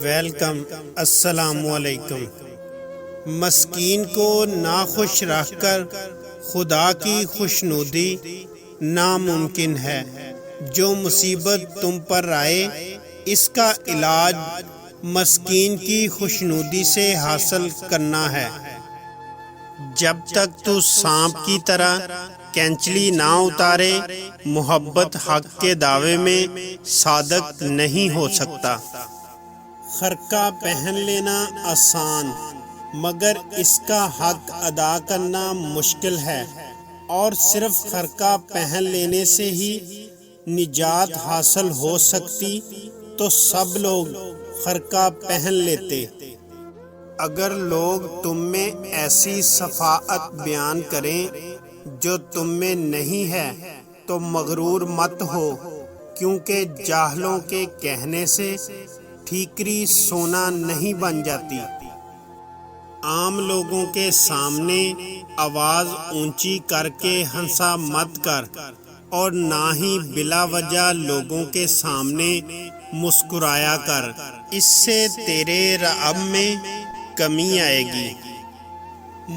Welcome, السلام علیکم۔ مسکین کو ناخوش رکھ کر خدا کی خوشنودی ناممکن ہے۔ جو مصیبت تم پر آئے اس کا علاج مسکین کی خوشنودی سے حاصل کرنا ہے۔ جب تک تو سانپ کی طرح کینچلی نہ اتارے محبت حق کے دعوے میں صادق نہیں ہو سکتا۔ خرقہ پہن لینا آسان مگر اس کا حق ادا کرنا مشکل ہے، اور صرف خرقہ پہن لینے سے ہی نجات حاصل ہو سکتی تو سب لوگ خرقہ پہن لیتے۔ اگر لوگ تم میں ایسی صفاءت بیان کریں جو تم میں نہیں ہے تو مغرور مت ہو، کیونکہ جاہلوں کے کہنے سے ٹھیکری سونا نہیں بن جاتی۔ عام لوگوں کے سامنے آواز اونچی کر کے ہنسا مت کر، اور نہ ہی بلا وجہ لوگوں کے سامنے مسکرایا کر، اس سے تیرے رعب میں کمی آئے گی۔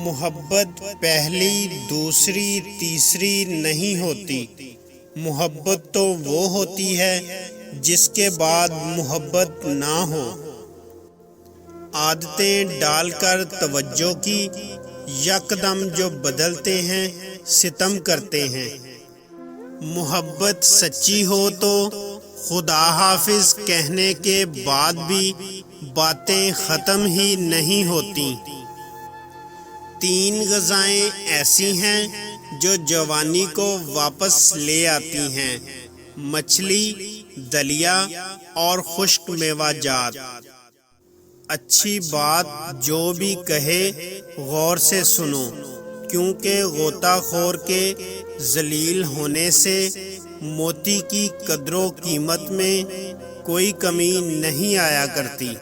محبت پہلی، دوسری، تیسری نہیں ہوتی۔ محبت تو وہ ہوتی ہے جس کے بعد محبت نہ ہو۔ عادتیں ڈال کر توجہ کی، یکدم جو بدلتے ہیں ستم کرتے ہیں۔ محبت سچی ہو تو خدا حافظ کہنے کے بعد بھی باتیں ختم ہی نہیں ہوتی۔ تین غذائیں ایسی ہیں جو جوانی کو واپس لے آتی ہیں: مچھلی، دلیا اور خشک میوہ جات۔ اچھی بات جو بھی کہے غور سے سنو، کیونکہ غوطہ خور کے ذلیل ہونے سے موتی کی قدر و قیمت میں کوئی کمی نہیں آیا کرتی۔